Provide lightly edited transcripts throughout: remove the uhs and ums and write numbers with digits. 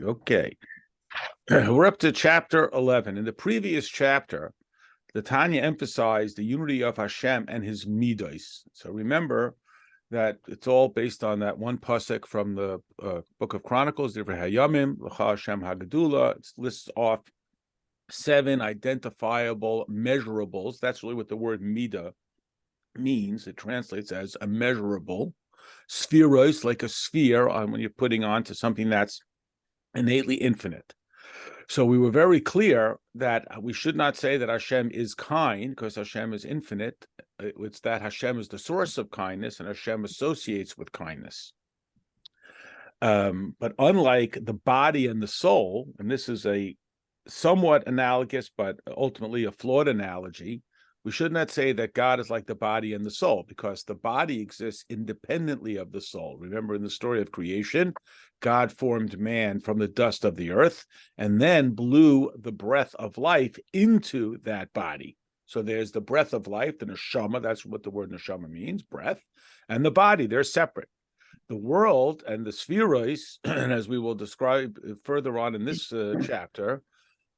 you. Okay. We're up to chapter 11. In the previous chapter, the Tanya emphasized the unity of Hashem and his midos. So remember that it's all based on that one pasuk from the book of Chronicles, Divrei Hayamim, L'cha Hashem Hagadula. It lists off 7 identifiable measurables. That's really what the word midah means. It translates as a measurable. Spheros, like a sphere, when you're putting onto something that's innately infinite. So we were very clear that we should not say that Hashem is kind because Hashem is infinite. It's that Hashem is the source of kindness and Hashem associates with kindness. But unlike the body and the soul, and this is a somewhat analogous but ultimately a flawed analogy, we should not say that God is like the body and the soul, because the body exists independently of the soul. Remember, in the story of creation, God formed man from the dust of the earth and then blew the breath of life into that body. So there's the breath of life, the neshama, that's what the word neshama means, breath, and the body, they're separate. The world and the spheroids, and as we will describe further on in this chapter,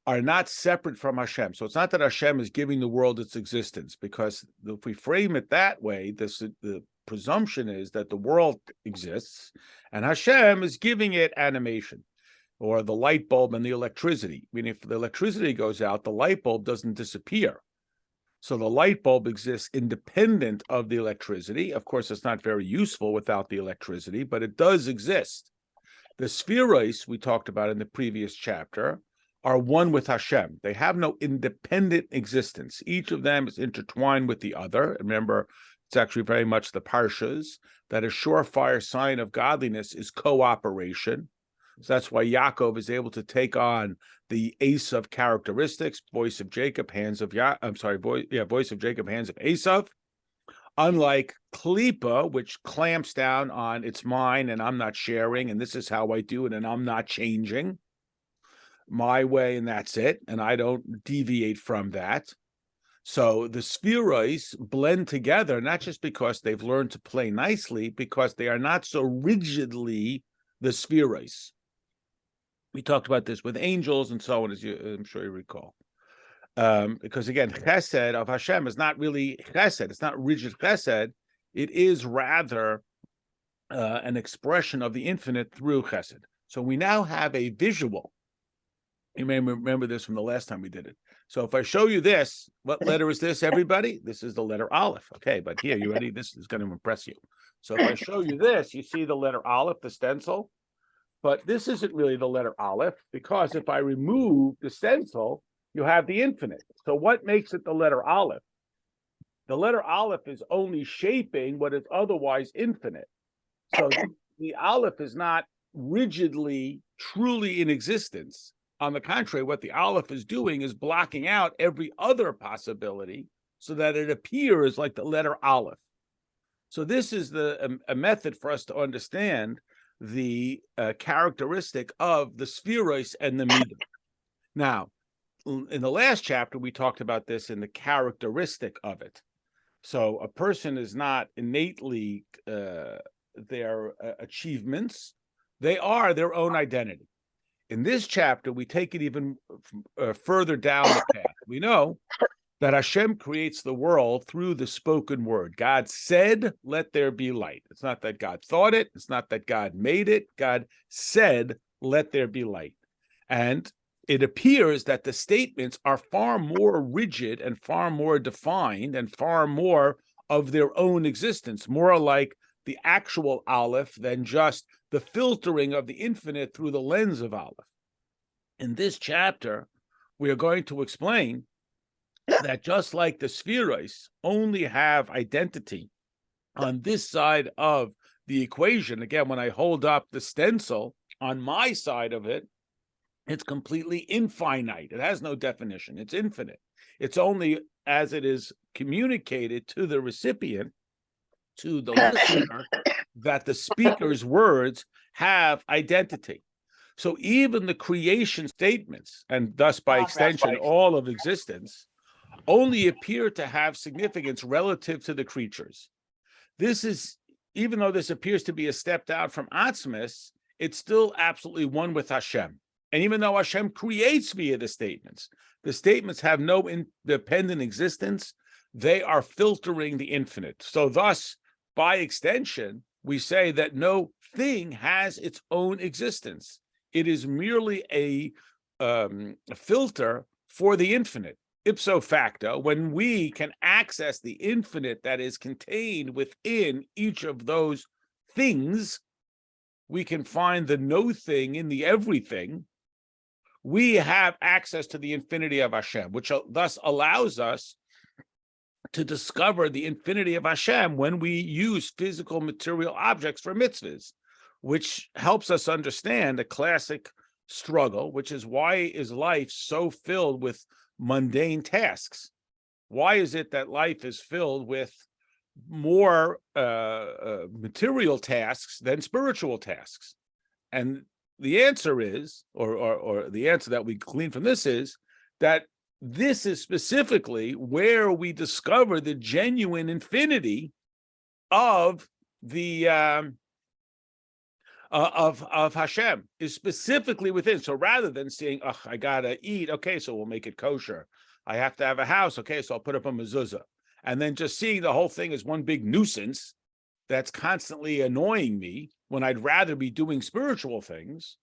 are not separate from Hashem. So it's not that Hashem is giving the world its existence, because if we frame it that way, the presumption is that the world exists and Hashem is giving it animation, or the light bulb and the electricity. I mean, if the electricity goes out, the light bulb doesn't disappear. So the light bulb exists independent of the electricity. Of course, it's not very useful without the electricity, but it does exist. The spheroids we talked about in the previous chapter are one with Hashem. They have no independent existence. Each of them is intertwined with the other. Remember, it's actually very much the parshas that a surefire sign of godliness is cooperation. So that's why Yaakov is able to take on the Esav characteristics: voice of Jacob, hands of voice of Jacob, hands of Esav. Unlike Klipa, which clamps down on it's mine and I'm not sharing, and this is how I do it, and I'm not changing my way, and that's it, and I don't deviate from that. So the spheroids blend together, not just because they've learned to play nicely, because they are not so rigidly the spheroids. We talked about this with angels and so on, as I'm sure you recall. Because again, chesed of Hashem is not really chesed. It's not rigid chesed. It is rather an expression of the infinite through chesed. So we now have a visual. You may remember this from the last time we did it. So if I show you this, what letter is this, everybody? This is the letter Aleph. Okay, but here, you ready? This is going to impress you. So if I show you this, you see the letter Aleph, the stencil. But this isn't really the letter Aleph, because if I remove the stencil, you have the infinite. So what makes it the letter Aleph? The letter Aleph is only shaping what is otherwise infinite. So the Aleph is not rigidly, truly in existence. On the contrary, what the Aleph is doing is blocking out every other possibility so that it appears like the letter Aleph. So this is a method for us to understand the characteristic of the spheroids and the midah. Now, in the last chapter, we talked about this in the characteristic of it. So a person is not innately their achievements. They are their own identity. In this chapter, we take it even further down the path. We know that Hashem creates the world through the spoken word. God said, let there be light. It's not that God thought it. It's not that God made it. God said, let there be light. And it appears that the statements are far more rigid and far more defined and far more of their own existence, more like the actual Aleph than just the filtering of the infinite through the lens of Aleph. In this chapter, we are going to explain that just like the spheroids only have identity on this side of the equation, again, when I hold up the stencil on my side of it, it's completely infinite. It has no definition. It's infinite. It's only as it is communicated to the recipient, to the listener, that the speaker's words have identity. So even the creation statements, and thus by extension all of existence, only appear to have significance relative to the creatures. This is, even though this appears to be a step down from Atzmis, it's still absolutely one with Hashem. And even though Hashem creates via the statements have no independent existence. They are filtering the infinite. So thus, by extension, we say that no thing has its own existence. It is merely a filter for the infinite. Ipso facto, when we can access the infinite that is contained within each of those things, we can find the no thing in the everything. We have access to the infinity of Hashem, which thus allows us to discover the infinity of Hashem when we use physical material objects for mitzvahs, which helps us understand a classic struggle, which is why is life so filled with mundane tasks? Why is it that life is filled with more material tasks than spiritual tasks? And the answer is, or the answer that we glean from this is that this is specifically where we discover the genuine infinity of the of Hashem is specifically within. So rather than saying, "Oh, I gotta eat," okay, so we'll make it kosher. I have to have a house, okay, so I'll put up a mezuzah, and then just seeing the whole thing as one big nuisance that's constantly annoying me when I'd rather be doing spiritual things.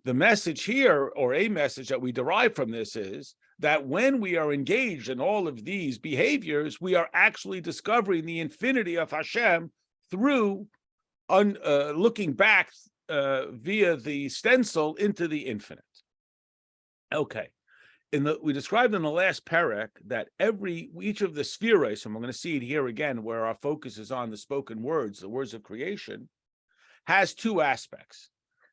The message here, or a message that we derive from this, is that when we are engaged in all of these behaviors, we are actually discovering the infinity of Hashem through looking back via the stencil into the infinite. Okay. We described in the last parak that each of the spheres, and we're going to see it here again, where our focus is on the spoken words, the words of creation, has two aspects.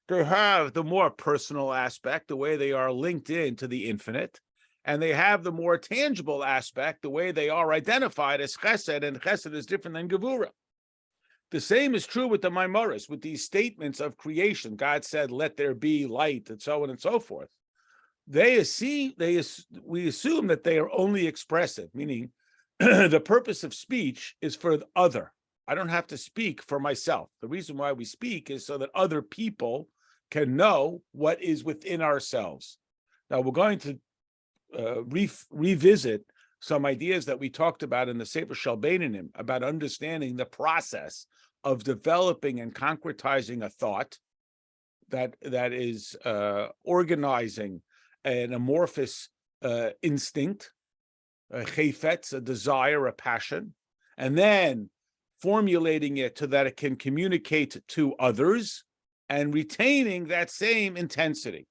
They have the more personal aspect, the way they are linked into the infinite, and they have the more tangible aspect, the way they are identified as chesed, and chesed is different than gevura. The same is true with the Maimaros, with these statements of creation. God said, "Let there be light," and so on and so forth. We assume that they are only expressive, meaning the purpose of speech is for the other. I don't have to speak for myself. The reason why we speak is so that other people can know what is within ourselves. Now, we're going to revisit some ideas that we talked about in the Sefer Shel Beinanim about understanding the process of developing and concretizing a thought that is organizing an amorphous instinct, a chayfetz, a desire, a passion, and then formulating it so that it can communicate to others and retaining that same intensity.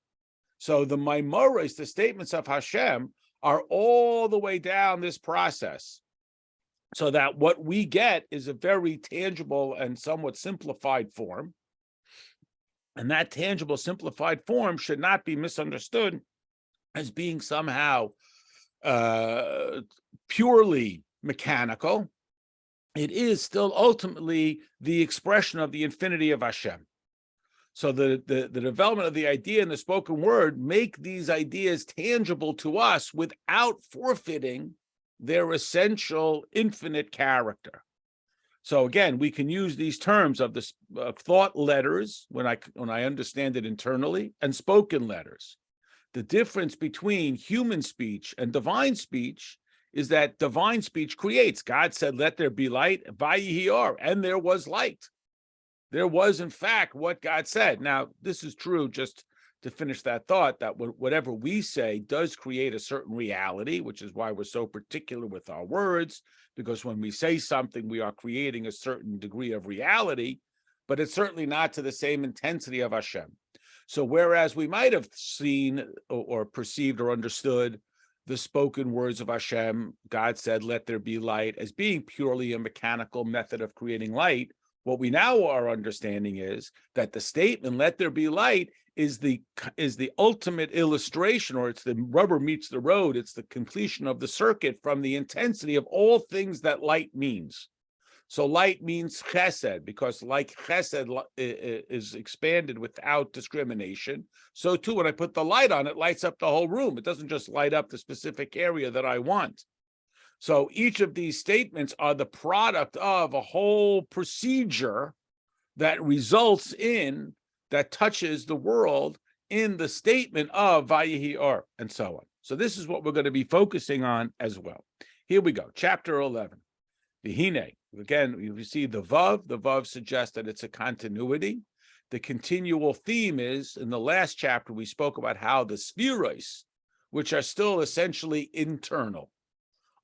So the Maimaros, the statements of Hashem, are all the way down this process, so that what we get is a very tangible and somewhat simplified form. And that tangible, simplified form should not be misunderstood as being somehow purely mechanical. It is still ultimately the expression of the infinity of Hashem. So the development of the idea in the spoken word make these ideas tangible to us without forfeiting their essential infinite character. So again, we can use these terms of the thought letters when I understand it internally, and spoken letters. The difference between human speech and divine speech is that divine speech creates. God said, "Let there be light," vayihiyar, and there was light. There was, in fact, what God said. Now, this is true, just to finish that thought, that whatever we say does create a certain reality, which is why we're so particular with our words, because when we say something, we are creating a certain degree of reality, but it's certainly not to the same intensity of Hashem. So whereas we might have seen or perceived or understood the spoken words of Hashem, God said, "Let there be light," as being purely a mechanical method of creating light, what we now are understanding is that the statement, "Let there be light," is the ultimate illustration, or it's the rubber meets the road. It's the completion of the circuit from the intensity of all things that light means. So light means chesed, because like chesed is expanded without discrimination, so too when I put the light on, it lights up the whole room. It doesn't just light up the specific area that I want. So each of these statements are the product of a whole procedure that results in that touches the world in the statement of Vayihi Or, and so on. So this is what we're going to be focusing on as well. Here we go, chapter 11. Vihine. Again, you see the Vav. The Vav suggests that it's a continuity. The continual theme is, in the last chapter, we spoke about how the spheros, which are still essentially internal,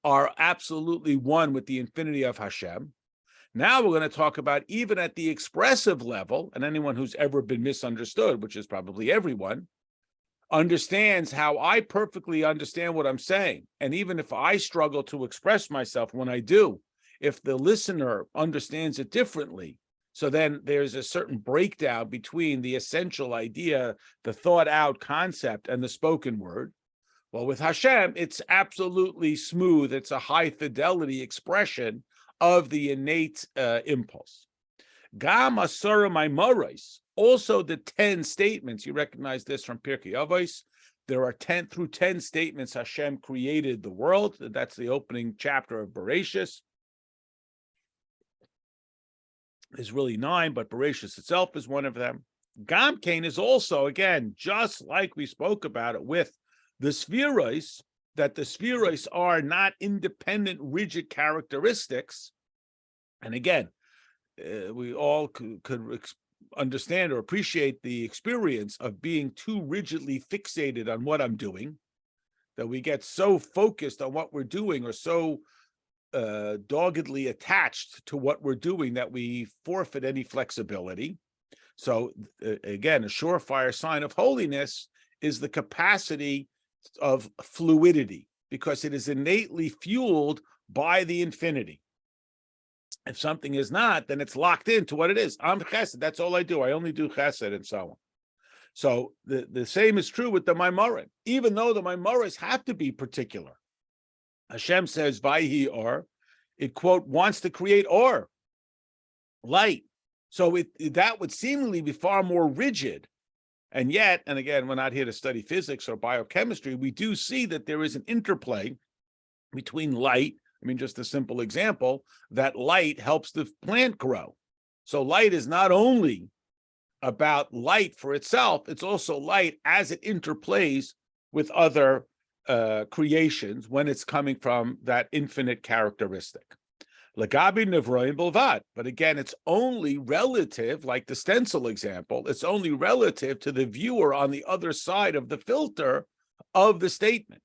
are absolutely one with the infinity of Hashem. Now we're going to talk about, even at the expressive level, and anyone who's ever been misunderstood, which is probably everyone, understands how I perfectly understand what I'm saying. And even if I struggle to express myself when I do, if the listener understands it differently, so then there's a certain breakdown between the essential idea, the thought out concept, and the spoken word. Well, with Hashem, it's absolutely smooth. It's a high fidelity expression of the innate impulse. Gam asura maimaros, also the 10 statements. You recognize this from Pirkei Avos. There are 10 through 10 statements Hashem created the world. That's the opening chapter of Bereshis. There's really 9, but Bereshis itself is one of them. Gam Kain is also, again, just like we spoke about it with the spheros, that the spheros are not independent, rigid characteristics. And again, we all could understand or appreciate the experience of being too rigidly fixated on what I'm doing, that we get so focused on what we're doing or so doggedly attached to what we're doing that we forfeit any flexibility. So again, a surefire sign of holiness is the capacity of fluidity, because it is innately fueled by the infinity. If something is not, then it's locked into what it is. I'm chesed, that's all I do. I only do chesed, and so on. So the same is true with the Maimarim. Even though the Maimarim have to be particular, Hashem says, Vayhi Or, it, quote, wants to create Or, light. So that would seemingly be far more rigid. And yet, and again, we're not here to study physics or biochemistry, we do see that there is an interplay between light. I mean, just a simple example, that light helps the plant grow. So light is not only about light for itself, it's also light as it interplays with other creations when it's coming from that infinite characteristic. Lagabi nevroim bilvad, but again, it's only relative, like the stencil example, it's only relative to the viewer on the other side of the filter of the statement.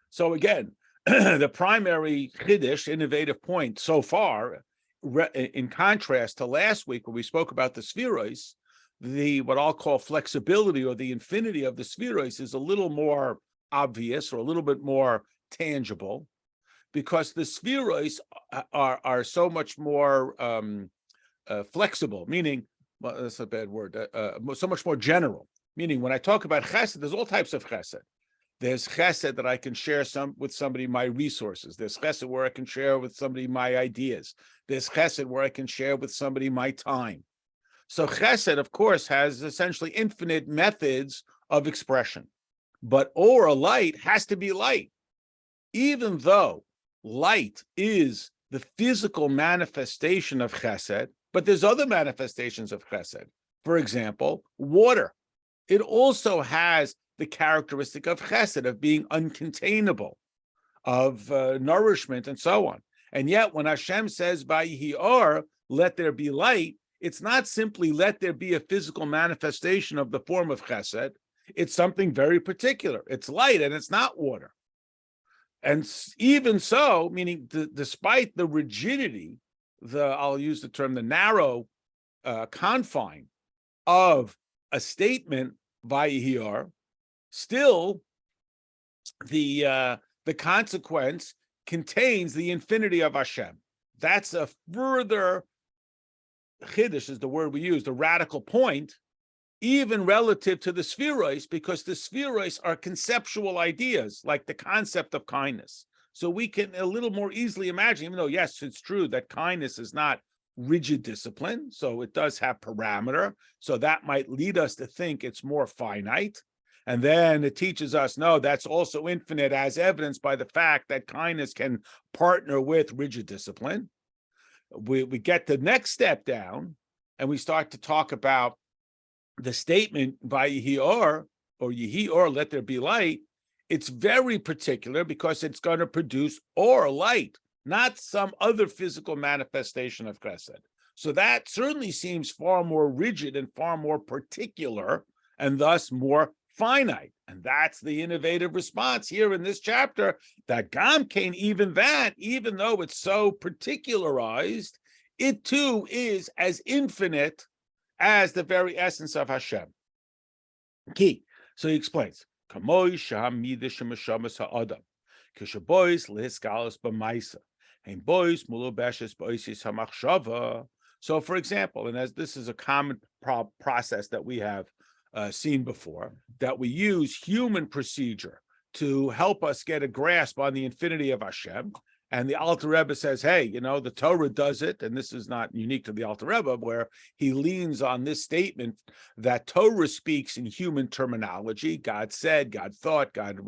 So again, the primary chiddush, innovative point so far, in contrast to last week where we spoke about the spheros, the what I'll call flexibility or the infinity of the spheros is a little more obvious or a little bit more tangible, because the spheros are so much more flexible, meaning, well, that's a bad word, so much more general. Meaning, when I talk about chesed, there's all types of chesed. There's chesed that I can share with somebody my resources. There's chesed where I can share with somebody my ideas. There's chesed where I can share with somebody my time. So chesed, of course, has essentially infinite methods of expression. But or light has to be light. Even though light is the physical manifestation of chesed, but there's other manifestations of chesed. For example, water. It also has the characteristic of chesed, of being uncontainable, of nourishment, and so on. And yet, when Hashem says, Vayihi Or, let there be light, it's not simply let there be a physical manifestation of the form of chesed. It's something very particular. It's light, and it's not water. And even so, meaning despite the rigidity, I'll use the term, the narrow confine of a statement, Vayihi Or, still the consequence contains the infinity of Hashem. That's a further chiddush, is the word we use, the radical point, even relative to the spheros, because the spheros are conceptual ideas, like the concept of kindness. So we can a little more easily imagine, even though, yes, it's true that kindness is not rigid discipline, so it does have parameter, so that might lead us to think it's more finite. And then it teaches us, no, that's also infinite, as evidenced by the fact that kindness can partner with rigid discipline. We get the next step down, and we start to talk about the statement by Yehi or Yehi or let there be light, it's very particular because it's going to produce or light, not some other physical manifestation of chesed. So that certainly seems far more rigid and far more particular and thus more finite. And that's the innovative response here in this chapter, that Gamkein, even that, even though it's so particularized, it too is as infinite as the very essence of Hashem. Key. So he explains. So, for example, and as this is a common process that we have seen before, that we use human procedure to help us get a grasp on the infinity of Hashem. And the Alter Rebbe says, hey, the Torah does it, and this is not unique to the Alter Rebbe, where he leans on this statement that Torah speaks in human terminology. God said, God thought, God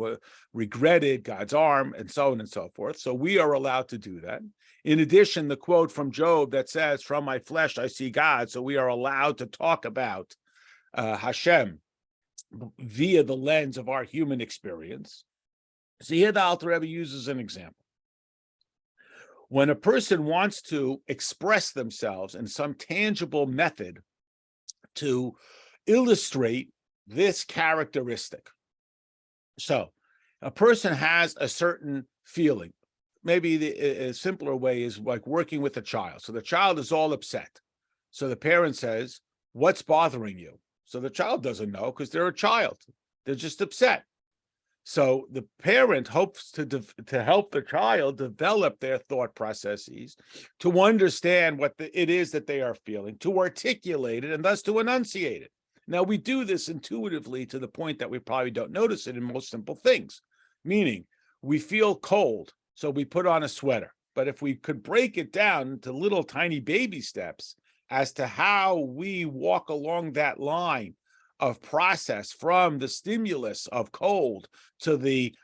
regretted, God's arm, and so on and so forth. So we are allowed to do that. In addition, the quote from Job that says, from my flesh I see God. So we are allowed to talk about Hashem via the lens of our human experience. So here the Alter Rebbe uses an example. When a person wants to express themselves in some tangible method to illustrate this characteristic. So a person has a certain feeling. Maybe a simpler way is like working with a child. So the child is all upset. So the parent says, what's bothering you? So the child doesn't know because they're a child. They're just upset. So the parent hopes to help the child develop their thought processes, to understand what it is that they are feeling, to articulate it, and thus to enunciate it. Now, we do this intuitively to the point that we probably don't notice it in most simple things, meaning we feel cold, so we put on a sweater. But if we could break it down into little tiny baby steps as to how we walk along that line of process from the stimulus of cold to the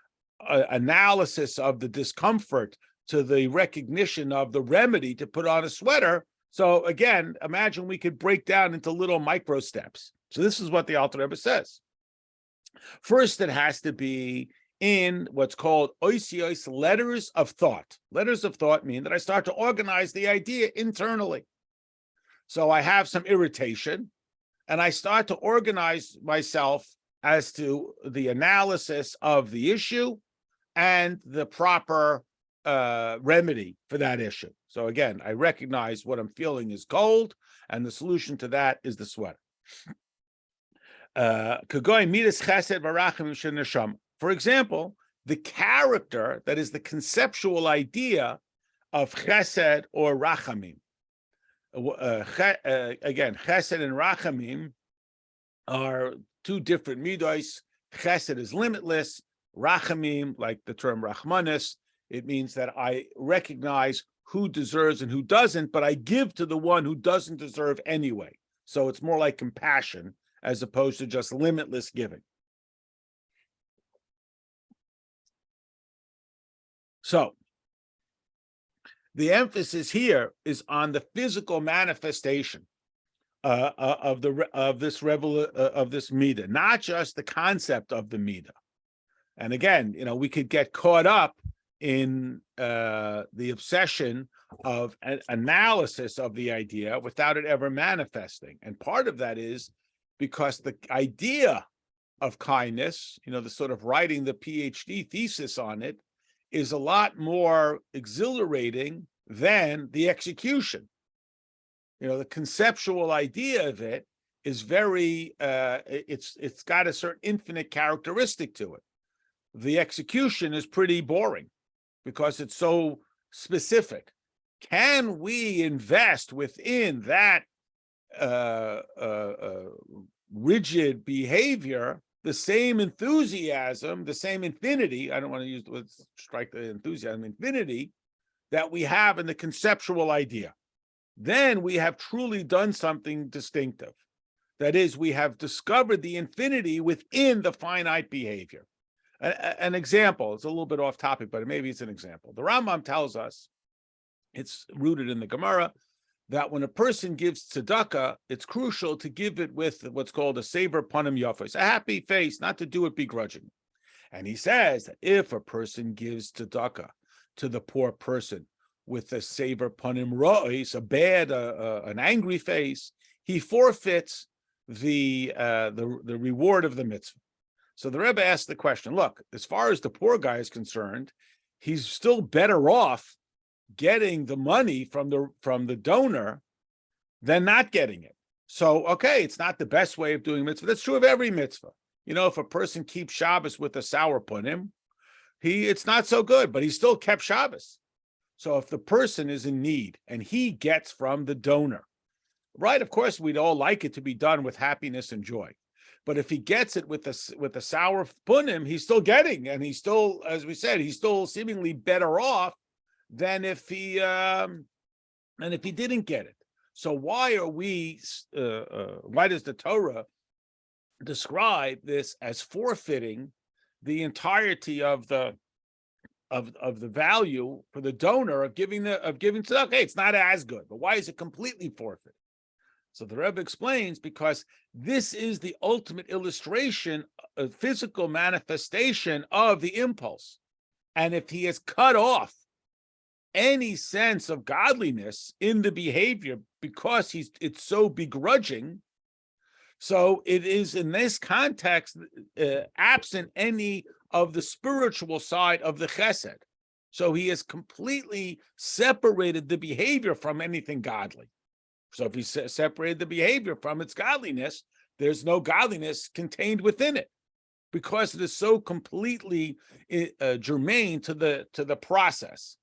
analysis of the discomfort to the recognition of the remedy to put on a sweater. So again, imagine we could break down into little micro steps. So this is what the Alter Rebbe says. First, it has to be in what's called oisios, letters of thought. Letters of thought mean that I start to organize the idea internally. So I have some irritation, and I start to organize myself as to the analysis of the issue and the proper remedy for that issue. So again, I recognize what I'm feeling is cold, and the solution to that is the sweater. For example, the character that is the conceptual idea of chesed or rachamim. Again, chesed and rachamim are two different midos. Chesed is limitless. Rachamim, like the term rachmanis, it means that I recognize who deserves and who doesn't, but I give to the one who doesn't deserve anyway. So it's more like compassion as opposed to just limitless giving. So the emphasis here is on the physical manifestation of this midah, not just the concept of the midah. And again, we could get caught up in the obsession of an analysis of the idea without it ever manifesting. And part of that is because the idea of kindness, the sort of writing the PhD thesis on it, is a lot more exhilarating than the execution. The conceptual idea of it is very, it's got a certain infinite characteristic to it. The execution is pretty boring because it's so specific. Can we invest within that rigid behavior the same enthusiasm, the same infinity? I don't want to use strike the enthusiasm, infinity that we have in the conceptual idea. Then we have truly done something distinctive. That is, we have discovered the infinity within the finite behavior. An example, it's a little bit off topic, but maybe it's an example. The Rambam tells us, it's rooted in the Gemara, that when a person gives tzedakah, it's crucial to give it with what's called a saver panim yafos, a happy face, not to do it begrudgingly. And he says that if a person gives tzedakah to the poor person with a saver panim ro'is, a bad, an angry face, he forfeits the reward of the mitzvah. So the Rebbe asked the question, look, as far as the poor guy is concerned, he's still better off getting the money from the donor than not getting it. So, okay, it's not the best way of doing mitzvah. That's true of every mitzvah. You know, if a person keeps Shabbos with a sour punim, it's not so good, but he still kept Shabbos. So if the person is in need and he gets from the donor, right, of course, we'd all like it to be done with happiness and joy. But if he gets it with the sour punim, he's still getting, and he's still, as we said, he's still seemingly better off than if he didn't get it. So why does the Torah describe this as forfeiting the entirety of the value for the donor of giving tzedakah? Okay, it's not as good, but why is it completely forfeit? So the Rebbe explains, because this is the ultimate illustration, a physical manifestation of the impulse. And if he has cut off any sense of godliness in the behavior because it's so begrudging, so it is in this context absent any of the spiritual side of the chesed. So he has completely separated the behavior from anything godly. So if he separated the behavior from its godliness, there's no godliness contained within it, because it is so completely germane to the process.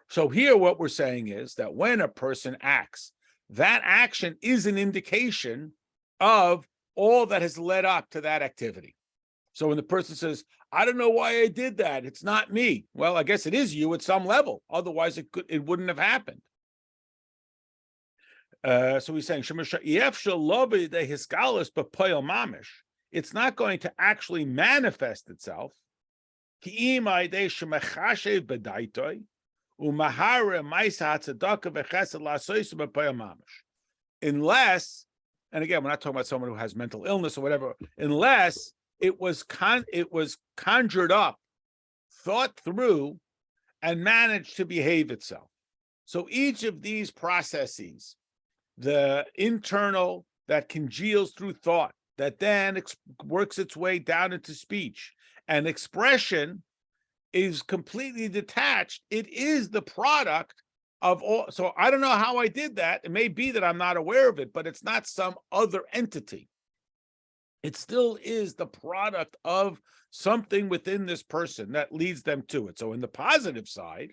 So here what we're saying is that when a person acts, that action is an indication of all that has led up to that activity. So when the person says, I don't know why I did that, it's not me. Well, I guess it is you at some level. Otherwise, it wouldn't have happened. So he's saying, it's not going to actually manifest itself unless, and again, we're not talking about someone who has mental illness or whatever, unless it was conjured up, thought through, and managed to behave itself. So each of these processes, the internal that congeals through thought, that then works its way down into speech, and expression is completely detached. It is the product of all. So I don't know how I did that. It may be that I'm not aware of it, but it's not some other entity. It still is the product of something within this person that leads them to it. So in the positive side,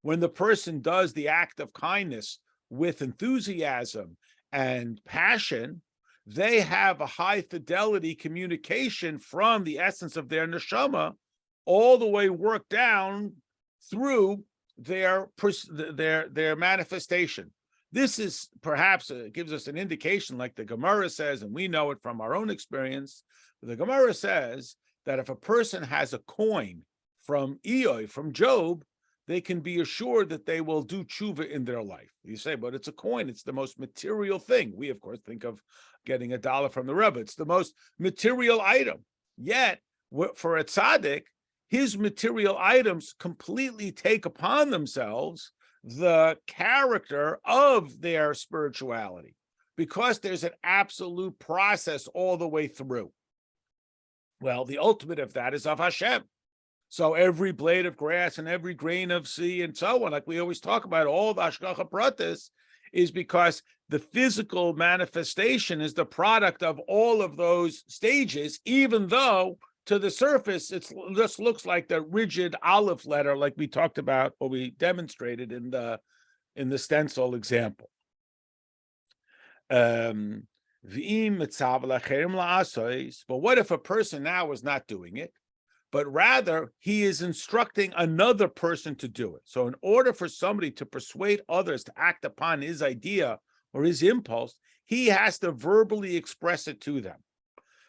when the person does the act of kindness with enthusiasm and passion, they have a high fidelity communication from the essence of their neshama all the way worked down through their manifestation. This is perhaps gives us an indication, like the Gemara says, and we know it from our own experience. The Gemara says that if a person has a coin from Eoi, from Job, they can be assured that they will do tshuva in their life. You say, but it's a coin. It's the most material thing. We, of course, think of getting $1 from the Rebbe. It's the most material item. Yet, for a tzaddik, his material items completely take upon themselves the character of their spirituality, because there's an absolute process all the way through. Well, the ultimate of that is of Hashem. So every blade of grass and every grain of sea and so on, like we always talk about, all the Hashgacha Pratis, is because the physical manifestation is the product of all of those stages, even though to the surface it just looks like the rigid aleph letter, like we talked about or we demonstrated in the stencil example. But what if a person now is not doing it, but rather he is instructing another person to do it? So in order for somebody to persuade others to act upon his idea or his impulse, he has to verbally express it to them.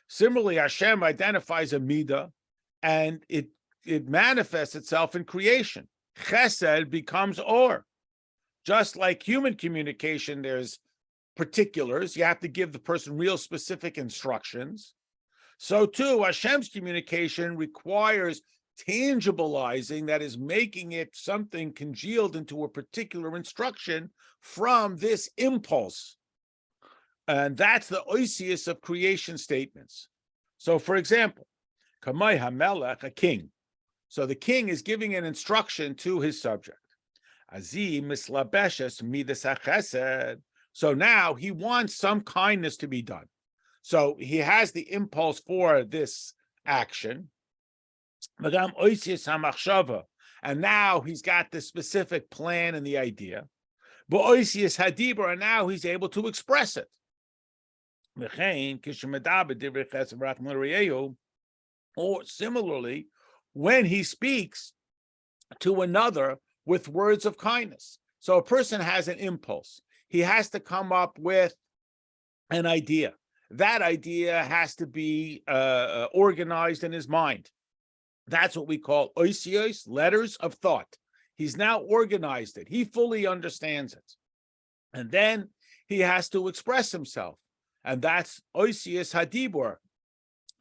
Similarly, Hashem identifies a midah, and it manifests itself in creation. Chesed becomes or. Just like human communication, there's particulars. You have to give the person real specific instructions. So too, Hashem's communication requires tangibilizing, that is, making it something congealed into a particular instruction from this impulse. And that's the oisius of creation statements. So, for example, Kamay HaMelech, a king. So the king is giving an instruction to his subject. Azi mislabeshes midas hachesed. So now he wants some kindness to be done. So he has the impulse for this action. And now he's got the specific plan and the idea. And now he's able to express it. Or similarly, when he speaks to another with words of kindness. So a person has an impulse. He has to come up with an idea. That idea has to be organized in his mind. That's what we call oisios, letters of thought. He's now organized it. He fully understands it. And then he has to express himself. And that's oisios hadibur,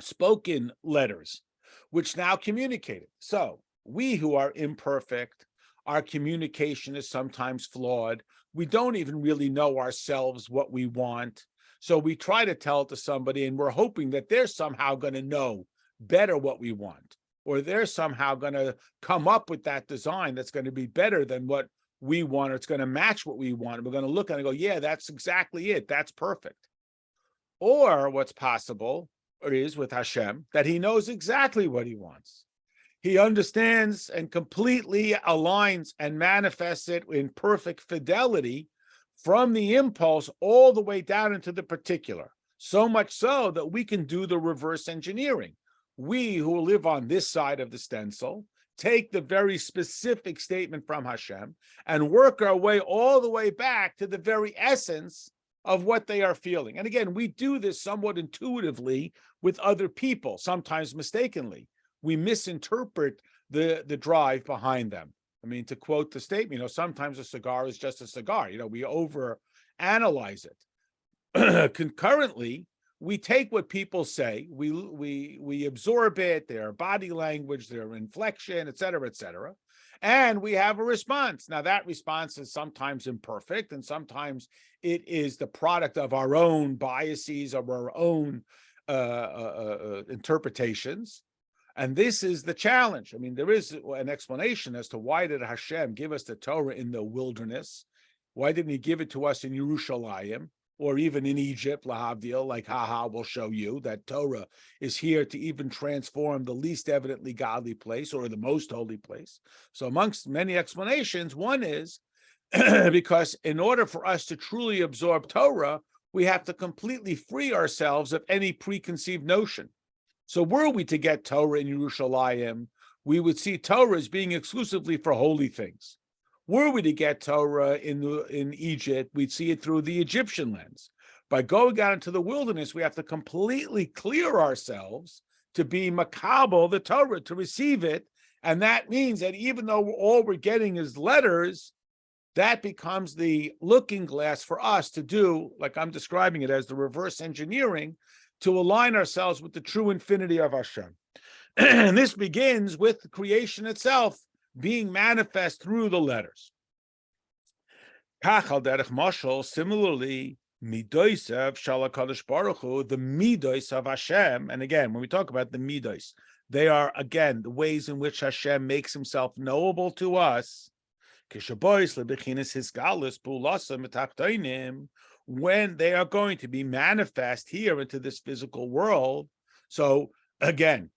spoken letters, which now communicate it. So we who are imperfect, our communication is sometimes flawed. We don't even really know ourselves what we want. So we try to tell it to somebody, and we're hoping that they're somehow going to know better what we want, or they're somehow going to come up with that design that's going to be better than what we want, or it's going to match what we want. We're going to look at it and go, yeah, that's exactly it. That's perfect. Or what's possible is with Hashem, that he knows exactly what he wants. He understands and completely aligns and manifests it in perfect fidelity from the impulse all the way down into the particular. So much so that we can do the reverse engineering. We who live on this side of the stencil take the very specific statement from Hashem and work our way all the way back to the very essence of what they are feeling. And again, we do this somewhat intuitively with other people, sometimes mistakenly. We misinterpret the drive behind them. I mean, to quote the statement, sometimes a cigar is just a cigar. We over analyze it. Concurrently, we take what people say, we absorb it, their body language, their inflection, et cetera, and we have a response. Now, that response is sometimes imperfect, and sometimes it is the product of our own biases, of our own interpretations. And this is the challenge. I mean, there is an explanation as to why did Hashem give us the Torah in the wilderness? Why didn't he give it to us in Yerushalayim or even in Egypt, Lahavdil, like we'll show you that Torah is here to even transform the least evidently godly place or the most holy place. So amongst many explanations, one is because in order for us to truly absorb Torah, we have to completely free ourselves of any preconceived notion. So were we to get Torah in Yerushalayim, we would see Torah as being exclusively for holy things. Were we to get Torah in Egypt, we'd see it through the Egyptian lens. By going out into the wilderness, we have to completely clear ourselves to be makabel, the Torah, to receive it. And that means that even though all we're getting is letters, that becomes the looking glass for us to do, like I'm describing it as the reverse engineering, to align ourselves with the true infinity of Hashem. And this begins with creation itself being manifest through the letters. Kachal derech mashal, similarly, midoisev shala kadosh baruch hu, the midos of Hashem. And again, when we talk about the midos, they are, again, the ways in which Hashem makes himself knowable to us. When they are going to be manifest here into this physical world. So again,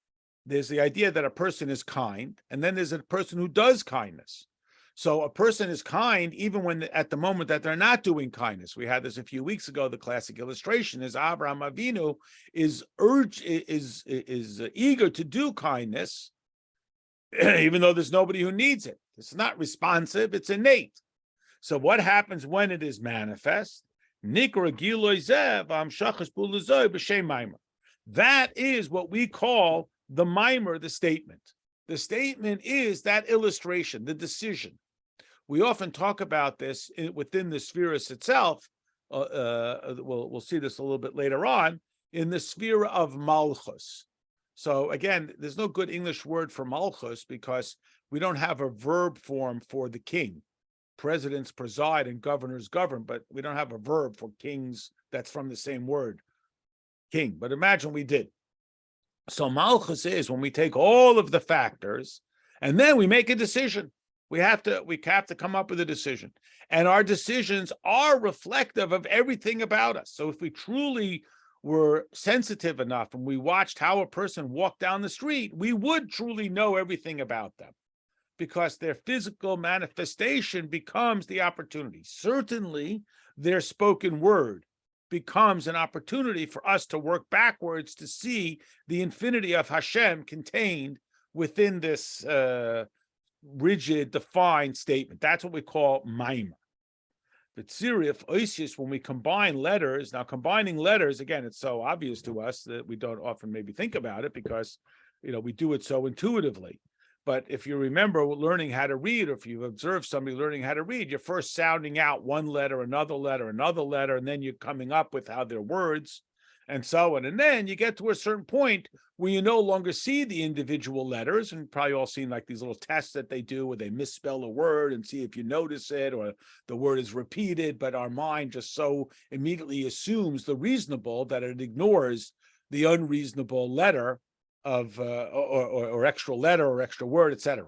there's the idea that a person is kind, and then there's a person who does kindness. So a person is kind even when at the moment that they're not doing kindness. We had this a few weeks ago. The classic illustration is Abraham Avinu is eager to do kindness, even though there's nobody who needs it. It's not responsive, it's innate. So what happens when it is manifest? That is what we call the mimer, the statement. The statement is that illustration, the decision. We often talk about this within the spheres itself. We'll see this a little bit later on in the sphere of Malchus. So again, there's no good English word for Malchus because we don't have a verb form for the king. Presidents preside and governors govern, but we don't have a verb for kings that's from the same word, king. But imagine we did. So Malchus is when we take all of the factors and then we make a decision. We have to come up with a decision. And our decisions are reflective of everything about us. So if we truly were sensitive enough and we watched how a person walked down the street, we would truly know everything about them because their physical manifestation becomes the opportunity. Certainly, their spoken word becomes an opportunity for us to work backwards to see the infinity of Hashem contained within this rigid, defined statement. That's what we call Maimer. But Tzirif, Oisius, when we combine letters, now combining letters, again, it's so obvious to us that we don't often maybe think about it because, we do it so intuitively. But if you remember learning how to read, or if you observe somebody learning how to read, you're first sounding out one letter, another letter, and then you're coming up with how they're words and so on. And then you get to a certain point where you no longer see the individual letters, and probably all seen like these little tests that they do where they misspell a word and see if you notice it or the word is repeated, but our mind just so immediately assumes the reasonable that it ignores the unreasonable letter of or extra letter or extra word, etc.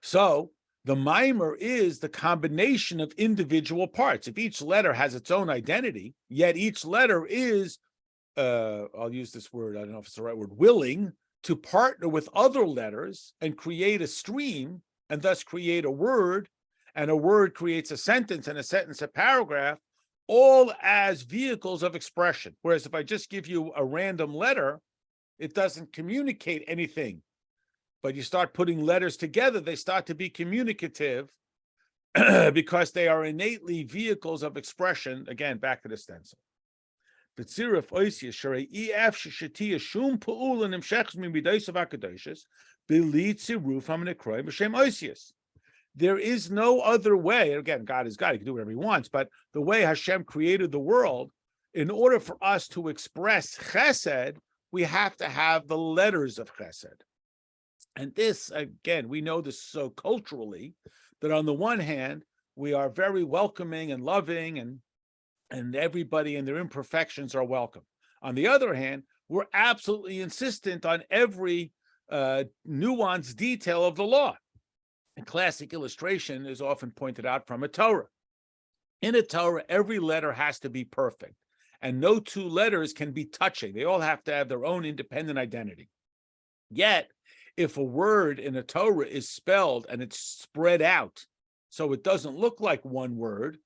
So the mimer is the combination of individual parts. If each letter has its own identity, yet each letter is, I'll use this word, I don't know if it's the right word, willing to partner with other letters and create a stream and thus create a word, and a word creates a sentence, and a sentence a paragraph, all as vehicles of expression. Whereas if I just give you a random letter, it doesn't communicate anything. But you start putting letters together, they start to be communicative because they are innately vehicles of expression. Again, back to the stencil. There is no other way. Again, God is God, he can do whatever he wants, but the way Hashem created the world, in order for us to express chesed, we have to have the letters of chesed. And this, again, we know this so culturally, that on the one hand, we are very welcoming and loving, and everybody and their imperfections are welcome. On the other hand, we're absolutely insistent on every nuanced detail of the law. A classic illustration is often pointed out from a Torah. In a Torah, every letter has to be perfect, and no two letters can be touching. They all have to have their own independent identity. Yet, if a word in a Torah is spelled and it's spread out, so it doesn't look like one word,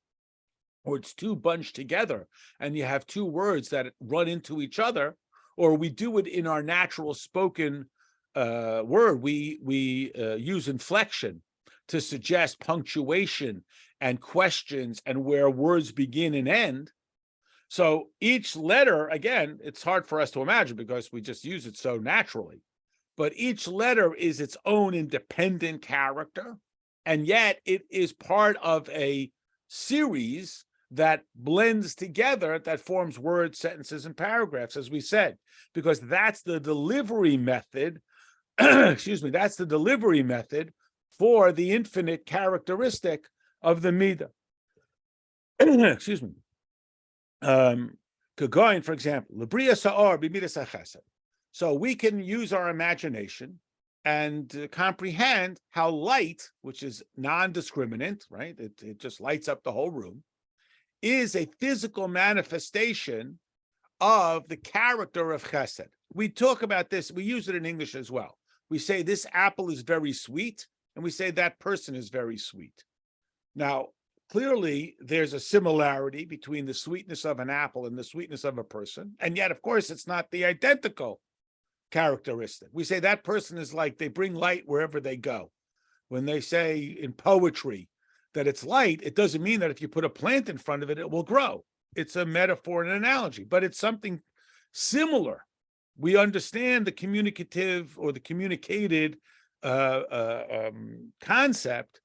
or it's two bunched together, and you have two words that run into each other, or we do it in our natural spoken word, we use inflection to suggest punctuation and questions and where words begin and end. So each letter, again, it's hard for us to imagine because we just use it so naturally, but each letter is its own independent character, and yet it is part of a series that blends together, that forms words, sentences, and paragraphs, as we said, because that's the delivery method, excuse me, that's the delivery method for the infinite characteristic of the Midah. Excuse me. Kagoin, for example, Libria Sa'or b'midas hachesed. So we can use our imagination and comprehend how light, which is non-discriminant, right? It just lights up the whole room, is a physical manifestation of the character of chesed. We talk about this, we use it in English as well. We say this apple is very sweet, and we say that person is very sweet. Now, clearly, there's a similarity between the sweetness of an apple and the sweetness of a person, and yet, of course, it's not the identical characteristic. We say that person is like they bring light wherever they go. When they say in poetry that it's light, it doesn't mean that if you put a plant in front of it, it will grow. It's a metaphor and an analogy, but it's something similar. We understand the communicative or the communicated concept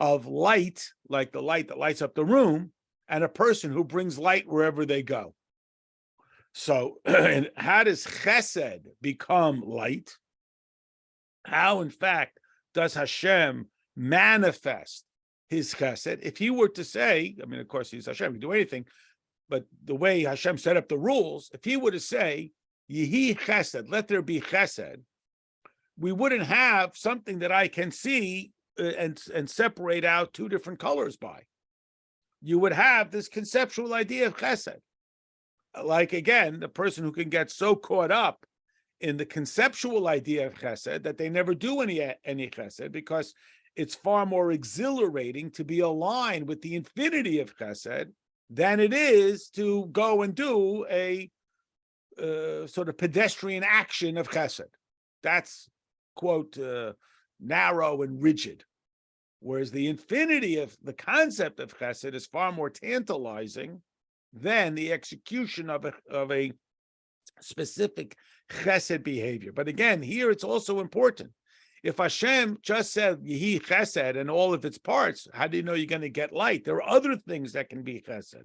of light, like the light that lights up the room, and a person who brings light wherever they go. So how does chesed become light? How, in fact, does Hashem manifest his chesed? If he were to say, I mean, of course, he's Hashem, he can do anything, but the way Hashem set up the rules, if he were to say, Yehi chesed, let there be chesed, we wouldn't have something that I can see and separate out two different colors by. You would have this conceptual idea of chesed. Like, again, the person who can get so caught up in the conceptual idea of chesed that they never do any chesed, because it's far more exhilarating to be aligned with the infinity of chesed than it is to go and do a sort of pedestrian action of chesed. That's, quote, narrow and rigid. Whereas the infinity of the concept of chesed is far more tantalizing than the execution of a specific chesed behavior. But again, here it's also important. If Hashem just said Yehi chesed and all of its parts, how do you know you're going to get light? There are other things that can be chesed.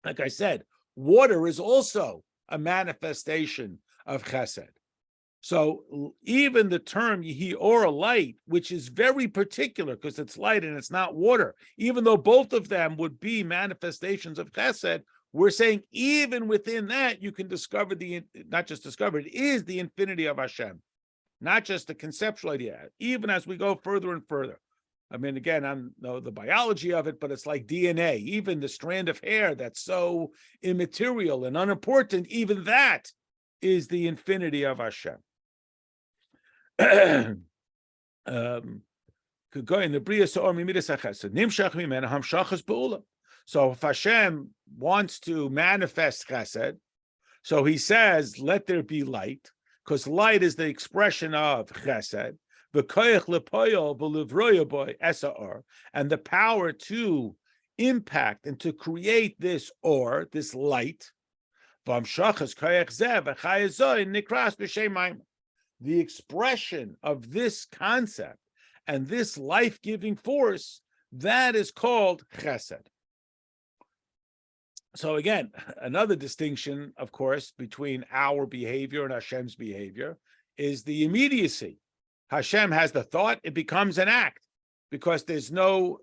Like I said, water is also a manifestation of chesed. So even the term Yehi or light, which is very particular because it's light and it's not water, even though both of them would be manifestations of chesed, we're saying even within that, you can discover not just discover, it is the infinity of Hashem, not just the conceptual idea, even as we go further and further. I mean, again, I don't know the biology of it, but it's like DNA, even the strand of hair that's so immaterial and unimportant, even that is the infinity of Hashem. Could go in the Bria so So if Hashem wants to manifest chesed, so he says, let there be light, because light is the expression of chesed, and the power to impact and to create this or, this light. The expression of this concept and this life-giving force, that is called chesed. So again, another distinction, of course, between our behavior and Hashem's behavior is the immediacy. Hashem has the thought, it becomes an act because there's no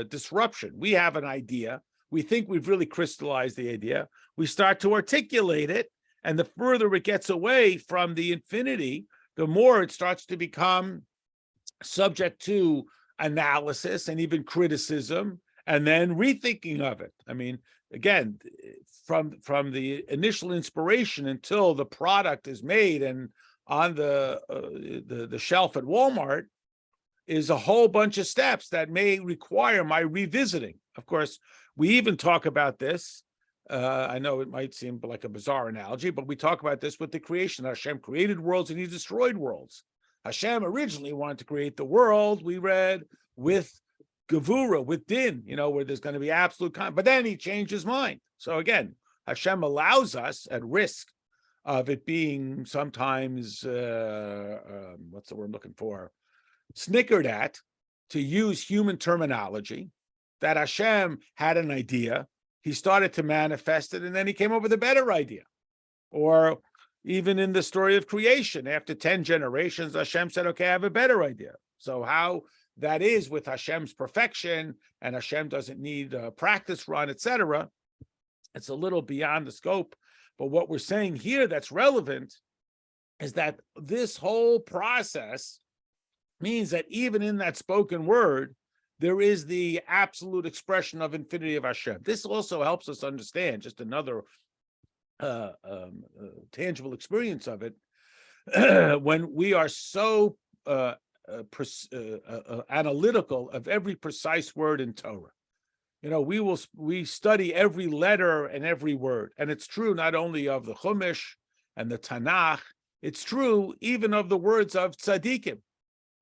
disruption. We have an idea. We think we've really crystallized the idea. We start to articulate it, and the further it gets away from the infinity, the more it starts to become subject to analysis and even criticism, and then rethinking of it. I mean, again, from the initial inspiration until the product is made and on the shelf at Walmart is a whole bunch of steps that may require my revisiting. Of course, we even talk about this. I know it might seem like a bizarre analogy, but we talk about this with the creation. Hashem created worlds and he destroyed worlds. Hashem originally wanted to create the world, we read, with Gevura, with Din, where there's going to be absolute but then he changed his mind. So again, Hashem allows us at risk of it being sometimes, what's the word I'm looking for? Snickered at, to use human terminology, that Hashem had an idea, he started to manifest it, and then he came up with a better idea. Or even in the story of creation, after 10 generations, Hashem said, okay, I have a better idea. So how that is with Hashem's perfection, and Hashem doesn't need a practice run, etc., it's a little beyond the scope. But what we're saying here that's relevant is that this whole process means that even in that spoken word, there is the absolute expression of infinity of Hashem. This also helps us understand just another tangible experience of it. When we are so analytical of every precise word in Torah, we study every letter and every word, and it's true not only of the Chumash and the Tanakh, it's true even of the words of tzaddikim.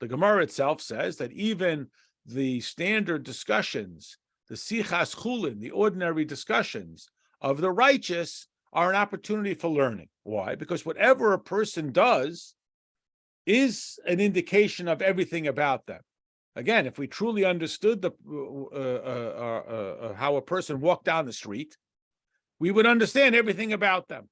The Gemara itself says that even the standard discussions, the sichas chulin, the ordinary discussions of the righteous, are an opportunity for learning. Why? Because whatever a person does is an indication of everything about them. Again, if we truly understood the how a person walked down the street, we would understand everything about them.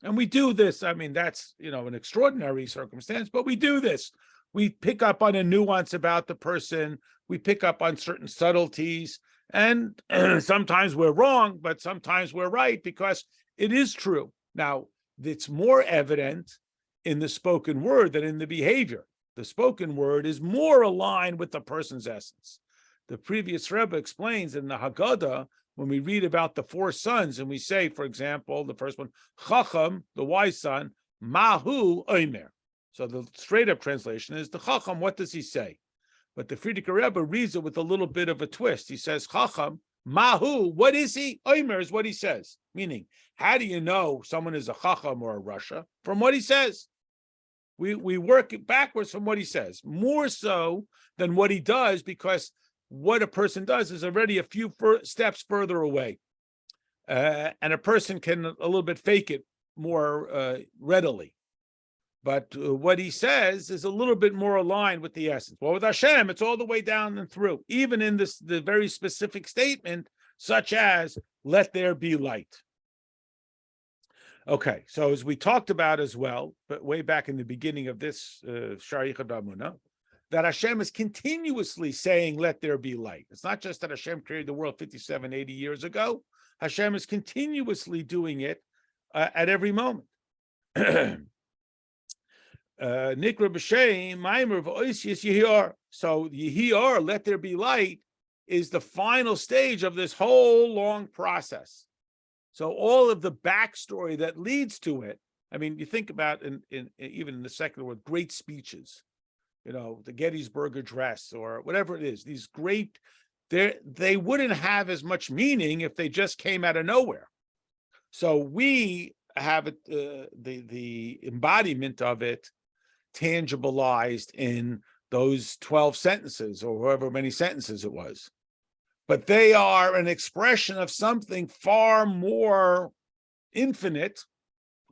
And we do this. I mean, that's, an extraordinary circumstance, but we do this. We pick up on a nuance about the person. We pick up on certain subtleties. And sometimes we're wrong, but sometimes we're right because it is true. Now, it's more evident in the spoken word than in the behavior. The spoken word is more aligned with the person's essence. The previous Rebbe explains in the Haggadah, when we read about the 4 sons, and we say, for example, the first one, Chacham, the wise son, Mahu Omer. So the straight up translation is the Chacham, what does he say? But the Frierdiker Rebbe reads it with a little bit of a twist. He says, Chacham, Mahu, what is he? Omer is what he says. Meaning, how do you know someone is a Chacham or a Rasha? From what he says. We work backwards from what he says, more so than what he does, because what a person does is already a few steps further away. And a person can a little bit fake it more readily. But what he says is a little bit more aligned with the essence. Well, with Hashem, it's all the way down and through, even in the very specific statement, such as, let there be light. Okay, so as we talked about as well, but way back in the beginning of this Shaar Hayichud, that Hashem is continuously saying, let there be light. It's not just that Hashem created the world 57, 80 years ago. Hashem is continuously doing it at every moment. Nikra b'shem maimer v'oisius yihiyar. So yihiyar, let there be light, is the final stage of this whole long process. So all of the backstory that leads to it, I mean, you think about even in the secular world, great speeches, the Gettysburg Address or whatever it is, these great, they wouldn't have as much meaning if they just came out of nowhere. So we have it, the embodiment of it tangibilized in those 12 sentences or however many sentences it was. But they are an expression of something far more infinite,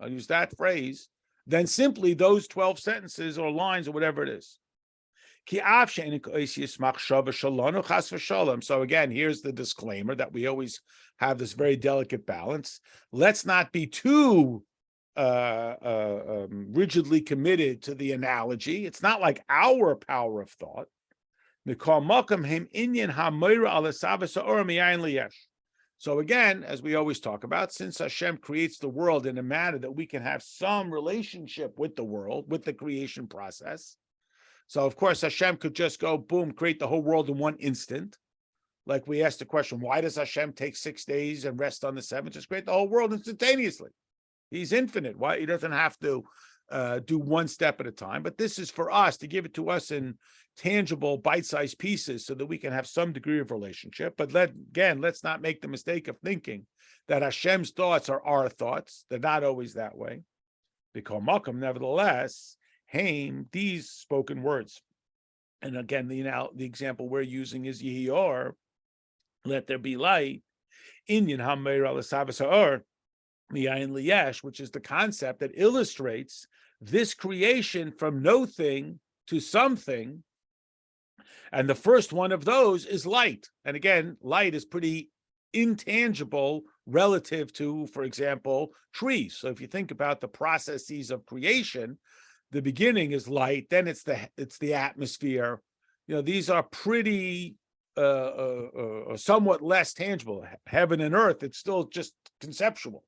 I'll use that phrase, than simply those 12 sentences or lines or whatever it is. So again, here's the disclaimer that we always have this very delicate balance. Let's not be too rigidly committed to the analogy. It's not like our power of thought. So again, as we always talk about, since Hashem creates the world in a manner that we can have some relationship with the world, with the creation process. So of course, Hashem could just go, boom, create the whole world in one instant. Like we asked the question, why does Hashem take 6 days and rest on the 7th? Just create the whole world instantaneously. He's infinite. Why? He doesn't have to do one step at a time. But this is for us, to give it to us in tangible, bite-sized pieces so that we can have some degree of relationship. But let's not make the mistake of thinking that Hashem's thoughts are our thoughts. They're not always that way. Because Malcolm, nevertheless, Haim, these spoken words. And again, the example we're using is Yihiyar, let there be light, Inyan HaMeir Al-Savas Ha'or, Miyayin Liyesh, which is the concept that illustrates this creation from no thing to something. And the first one of those is light. And again, light is pretty intangible relative to, for example, trees. So if you think about the processes of creation, the beginning is light, then it's the atmosphere. These are pretty somewhat less tangible. Heaven and earth, it's still just conceptual.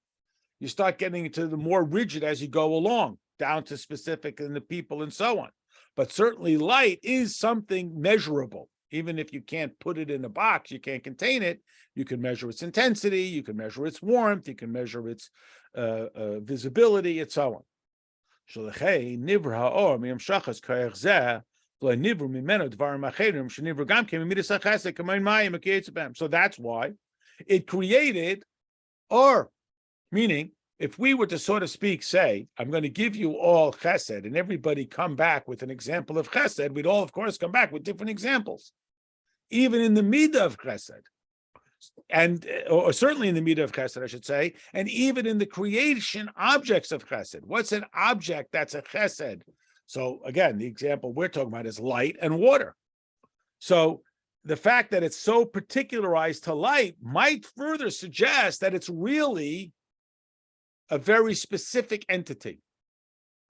You start getting into the more rigid as you go along, down to specific and the people and so on. But certainly light is something measurable. Even if you can't put it in a box, you can't contain it, you can measure its intensity, you can measure its warmth, you can measure its visibility, and so on. So that's why it created, or meaning, if we were to, so to speak, say, I'm going to give you all chesed, and everybody come back with an example of chesed, we'd all, of course, come back with different examples, even in the midah of chesed, and or certainly in the midah of chesed, I should say, and even in the creation objects of chesed. What's an object that's a chesed? So again, the example we're talking about is light and water. So the fact that it's so particularized to light might further suggest that it's really a very specific entity.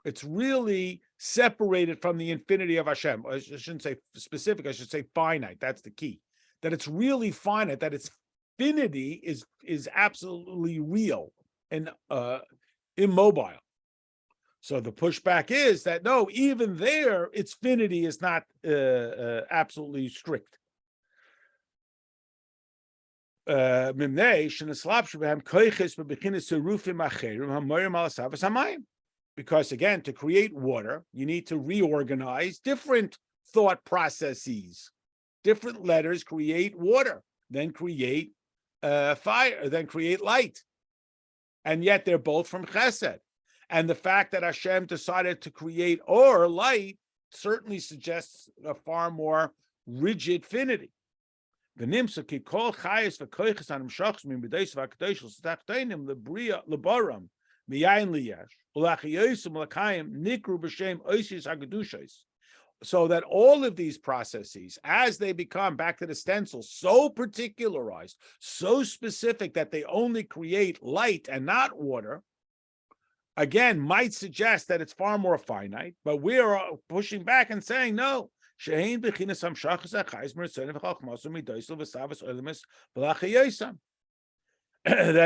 It's really separated from the infinity of Hashem. I shouldn't say specific, I should say finite. That's the key. That it's really finite, that its finity is absolutely real and immobile. So the pushback is that no, even there, its finity is not absolutely strict. Because again, to create water, you need to reorganize different thought processes. Different letters create water, then create fire, then create light. And yet they're both from Chesed. And the fact that Hashem decided to create or light certainly suggests a far more rigid finity. The nimsa ki kol chayes v'koiches anim shachs min b'deis v'akadosh l'stachtenim l'bria l'baram miyayin liyesh ulachiyosum l'kayim nikru b'shem oisius hagadushos. So that all of these processes, as they become, back to the stencil, so particularized, so specific that they only create light and not water, again, might suggest that it's far more finite, but we're pushing back and saying, no, that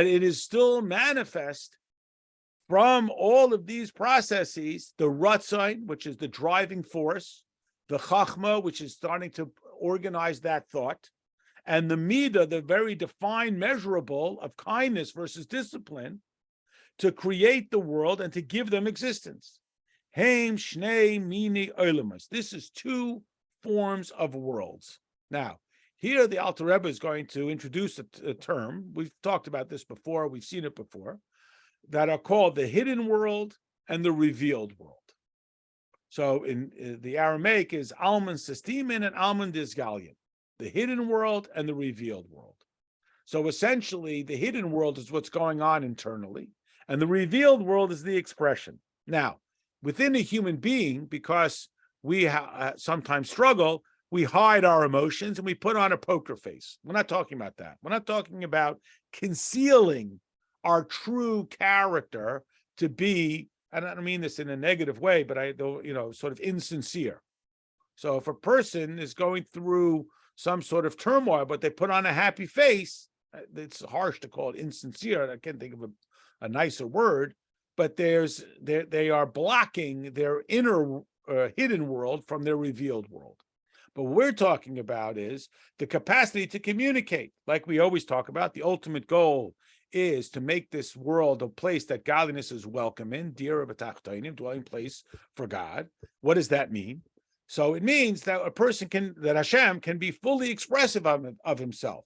it is still manifest from all of these processes, the Ratzon, which is the driving force, the Chachma, which is starting to organize that thought, and the Midah, the very defined measurable of kindness versus discipline, to create the world and to give them existence. Heim Shnei Mini Olamas. This is two forms of worlds. Now, here the Alter Rebbe is going to introduce a term. We've talked about this before. We've seen it before. That are called the hidden world and the revealed world. So in the Aramaic is Alman Sistimin and Alman Disgalian, the hidden world and the revealed world. So essentially, the hidden world is what's going on internally, and the revealed world is the expression. Now, within a human being, because we sometimes struggle, we hide our emotions and we put on a poker face. We're not talking about that. We're not talking about concealing our true character to be, and I don't mean this in a negative way, but sort of insincere. So if a person is going through some sort of turmoil, but they put on a happy face, it's harsh to call it insincere. I can't think of a nicer word, but they are blocking their inner hidden world from their revealed world. But what we're talking about is the capacity to communicate. Like we always talk about, the ultimate goal is to make this world a place that godliness is welcome in, dira b'tachtainim, dwelling place for God. What does that mean? So it means that that Hashem can be fully expressive of himself.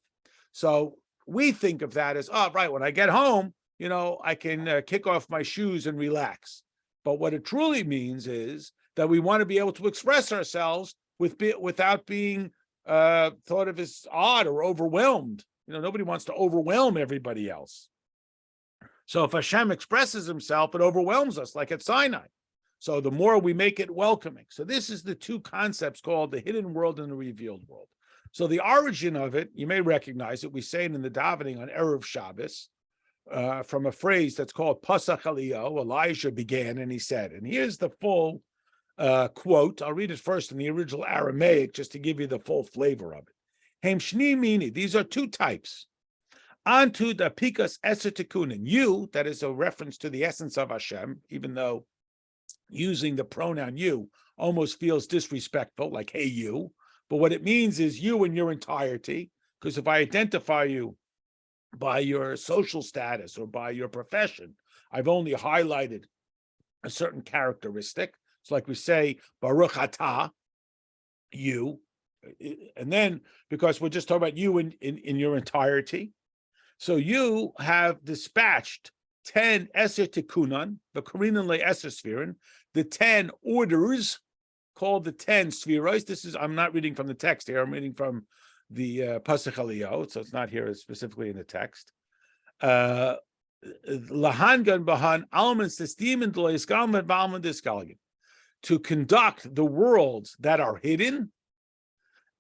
So we think of that as, oh, right, when I get home, I can kick off my shoes and relax. But what it truly means is that we want to be able to express ourselves without being thought of as odd or overwhelmed. Nobody wants to overwhelm everybody else. So if Hashem expresses himself, it overwhelms us, like at Sinai. So the more we make it welcoming. So this is the two concepts called the hidden world and the revealed world. So the origin of it, you may recognize it. We say it in the davening on Erev Shabbos, from a phrase that's called Pasach Eliyahu. Elijah began and he said, and here's the full quote. I'll read it first in the original Aramaic just to give you the full flavor of it. Hem shni mini. These are two types. Antu da pikas eser tikunin. You, that is a reference to the essence of Hashem, even though using the pronoun you almost feels disrespectful, like, hey, you. But what it means is you in your entirety, because if I identify you by your social status or by your profession, I've only highlighted a certain characteristic. It's like we say, Baruch atah, you. And then, because we're just talking about you in your entirety, so you have dispatched 10 Eser Tikunan, the Korinan Le Eser Sfirin, the 10 orders called the 10 Sfiros. This is, I'm not reading from the text here, I'm reading from the Pasach Eliyahu, so it's not here specifically in the text. Lahangan Bahan Alman Sistimin Dloiskalman Balman Diskalgan, to conduct the worlds that are hidden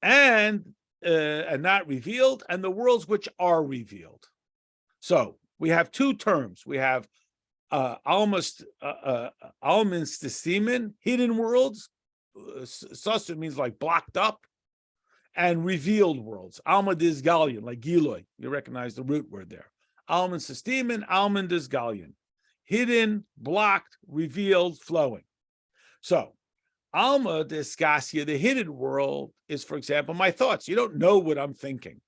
and not revealed, and the worlds which are revealed. So we have two terms. We have almastesimen, hidden worlds. Susser means like blocked up, and revealed worlds. Alma disgalion, like Giloy. You recognize the root word there. Alman systemen, alman disgalion. Hidden, blocked, revealed, flowing. So Alma disgasia, the hidden world, is, for example, my thoughts. You don't know what I'm thinking.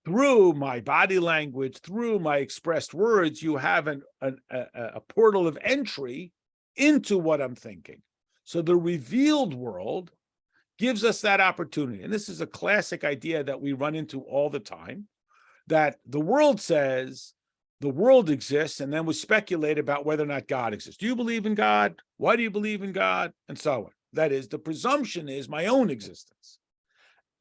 Through my body language, through my expressed words, you have a portal of entry into what I'm thinking. So the revealed world gives us that opportunity. And this is a classic idea that we run into all the time, that the world says the world exists, and then we speculate about whether or not God exists. Do you believe in God? Why do you believe in God? And so on. That is, the presumption is my own existence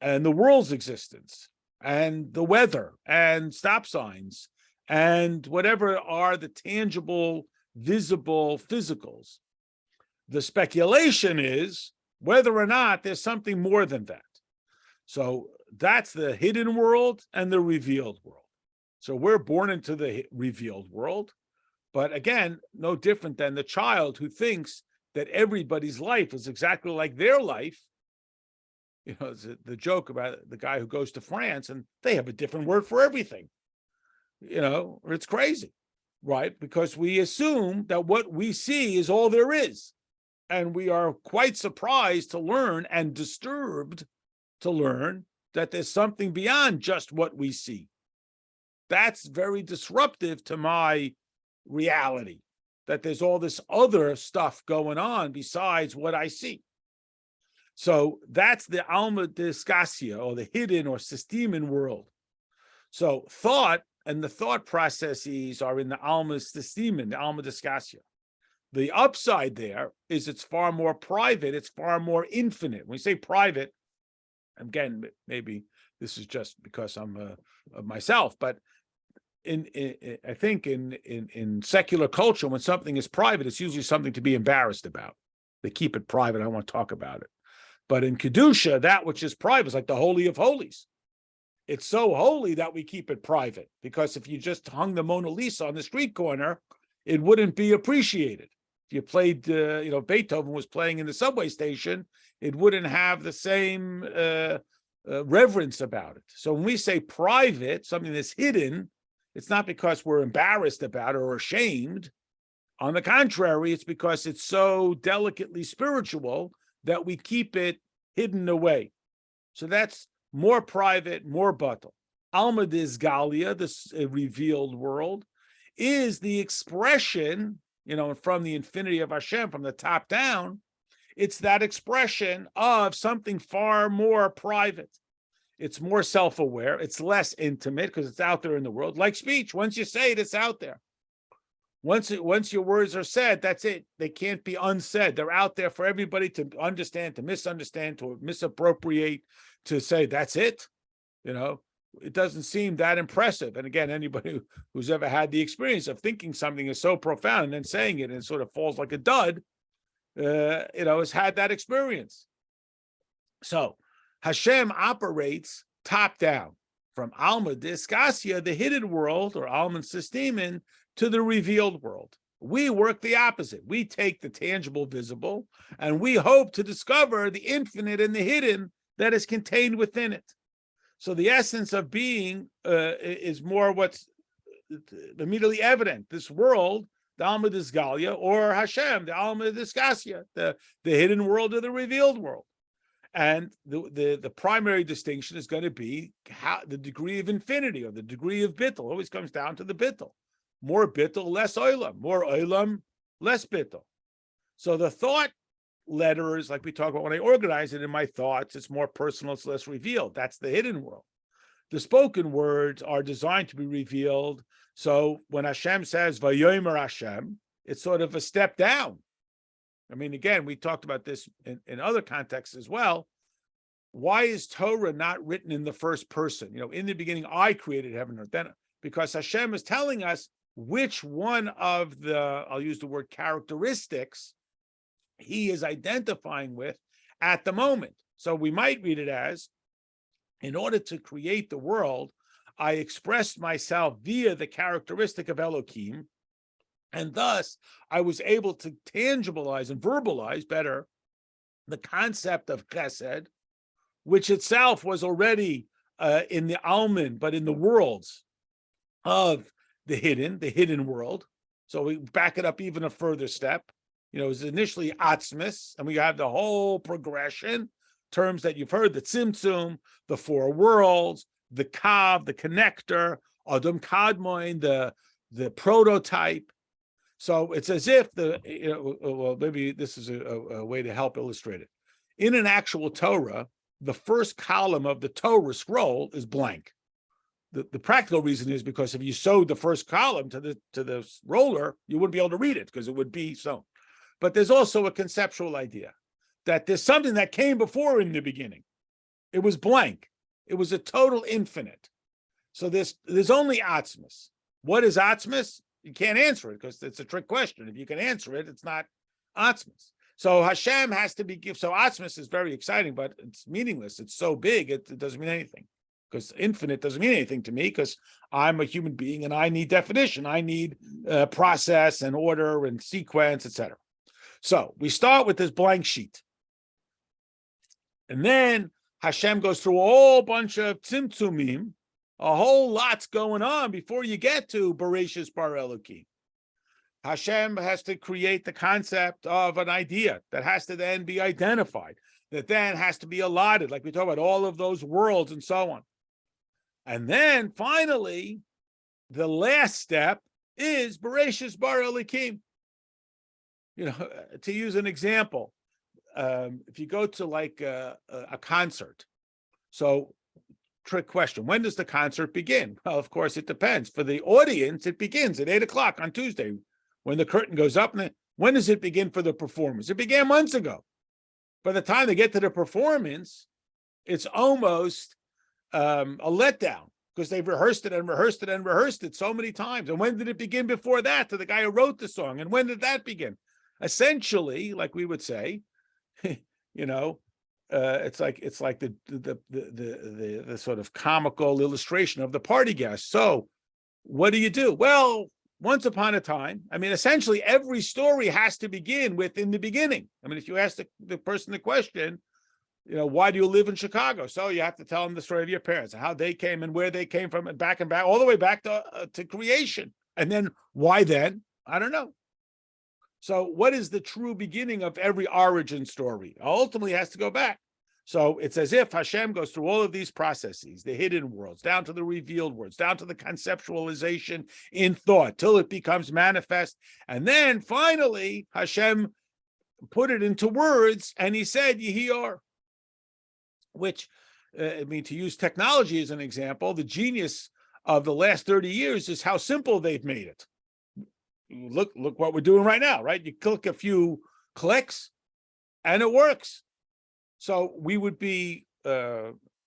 and the world's existence and the weather and stop signs and whatever are the tangible, visible physicals. The speculation is whether or not there's something more than that. So that's the hidden world and the revealed world. So we're born into the revealed world, but again, no different than the child who thinks that everybody's life is exactly like their life. You know, the joke about the guy who goes to France and they have a different word for everything. You know, it's crazy, right? Because we assume that what we see is all there is. And we are quite surprised to learn and disturbed to learn that there's something beyond just what we see. That's very disruptive to my reality, that there's all this other stuff going on besides what I see. So that's the alma disgasia, or the hidden or systemen world. So thought and the thought processes are in the alma systemen, the alma disgasia. The upside there is it's far more private, it's far more infinite. When we say private, again, maybe this is just because I'm myself, but I think in secular culture, when something is private, it's usually something to be embarrassed about. They keep it private. I don't want to talk about it. But in Kedusha, that which is private is like the Holy of Holies. It's so holy that we keep it private, because if you just hung the Mona Lisa on the street corner, it wouldn't be appreciated. If you played, Beethoven was playing in the subway station, it wouldn't have the same reverence about it. So when we say private, something that's hidden, it's not because we're embarrassed about it or ashamed. On the contrary, it's because it's so delicately spiritual that we keep it hidden away. So that's more private, more batal. Alma disgalia, this revealed world, is the expression, from the infinity of Hashem, from the top down. It's that expression of something far more private. It's more self-aware. It's less intimate because it's out there in the world. Like speech, once you say it, it's out there. Once your words are said, that's it. They can't be unsaid. They're out there for everybody to understand, to misunderstand, to misappropriate, to say that's it. It doesn't seem that impressive. And again, anybody who's ever had the experience of thinking something is so profound and then saying it and it sort of falls like a dud, has had that experience. So Hashem operates top down, from Alma disgasia, the hidden world, or Alman systemen, to the revealed world. We work the opposite. We take the tangible, visible, and we hope to discover the infinite and the hidden that is contained within it. So the essence of being is more what's immediately evident. This world, the Alma disgalia, or Hashem, the Alma disgasia, the hidden world or the revealed world. And the primary distinction is going to be the degree of infinity, or the degree of bittul. Always comes down to the bittul. More bittul, less olam. More olam, less bittul. So the thought letters, like we talk about when I organize it in my thoughts, it's more personal, it's less revealed. That's the hidden world. The spoken words are designed to be revealed. So when Hashem says, Vayomer Hashem, it's sort of a step down. I mean, again, we talked about this in other contexts as well. Why is Torah not written in the first person? In the beginning, I created heaven and earth. Then, because Hashem is telling us which one of the, I'll use the word characteristics, he is identifying with at the moment. So we might read it as, in order to create the world, I expressed myself via the characteristic of Elohim, and thus I was able to tangibilize and verbalize better the concept of chesed, which itself was already in the almin, but in the worlds of the hidden world. So we back it up even a further step. It was initially atzmis, and we have the whole progression, terms that you've heard, the tzimtzum, the four worlds, the kav, the connector, adam kadmoin, the prototype. So it's as if well, maybe this is a way to help illustrate it. In an actual Torah, the first column of the Torah scroll is blank. The practical reason is because if you sewed the first column to the roller, you wouldn't be able to read it because it would be sewn. But there's also a conceptual idea that there's something that came before in the beginning. It was blank. It was a total infinite. So there's only atzmus. What is atzmus? You can't answer it because it's a trick question. If you can answer it, it's not atzmus. So Hashem has to be given. So atzmus is very exciting, but it's meaningless. It's so big, it doesn't mean anything. Because infinite doesn't mean anything to me because I'm a human being and I need definition. I need process and order and sequence, etc. So we start with this blank sheet. And then Hashem goes through a whole bunch of tzimtzumim, a whole lot's going on before you get to Bereshis Bar Elohim. Hashem has to create the concept of an idea that has to then be identified, that then has to be allotted, like we talk about all of those worlds and so on. And then finally, the last step is Bereshis Bar Elohim. To use an example, if you go to like a concert, so trick question, when does the concert begin? Well, of course, it depends. For the audience, it begins at 8:00 on Tuesday when the curtain goes up. And when does it begin for the performers? It began months ago. By the time they get to the performance, it's almost a letdown because they've rehearsed it and rehearsed it and rehearsed it so many times. And when did it begin before that to the guy who wrote the song? And when did that begin? Essentially, like we would say, it's like the sort of comical illustration of the party guest. So what do? Well, once upon a time, essentially every story has to begin with in the beginning. If you ask the person the question, why do you live in Chicago? So you have to tell them the story of your parents, how they came and where they came from and back, all the way back to creation. And then why then? I don't know. So what is the true beginning of every origin story? Ultimately has to go back. So it's as if Hashem goes through all of these processes, the hidden worlds, down to the revealed worlds, down to the conceptualization in thought, till it becomes manifest. And then finally, Hashem put it into words, and he said, Yehi Or, which, to use technology as an example, the genius of the last 30 years is how simple they've made it. Look what we're doing right now, right? You click a few clicks, and it works. So we would be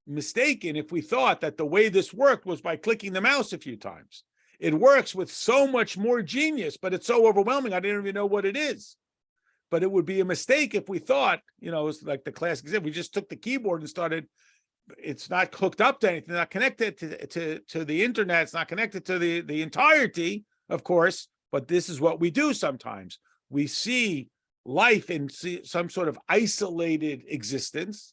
mistaken if we thought that the way this worked was by clicking the mouse a few times. It works with so much more genius, but it's so overwhelming, I didn't even know what it is. But it would be a mistake if we thought, it's like the classic example, we just took the keyboard and started, it's not hooked up to anything, not connected to the internet, it's not connected to the entirety, of course, but this is what we do sometimes. We see life in some sort of isolated existence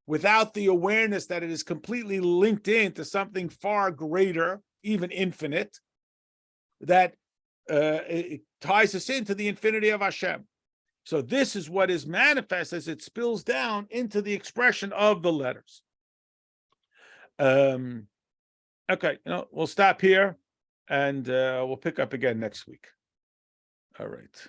without the awareness that it is completely linked into something far greater, even infinite, that it ties us into the infinity of Hashem. So this is what is manifest as it spills down into the expression of the letters. Okay, we'll stop here and we'll pick up again next week. All right.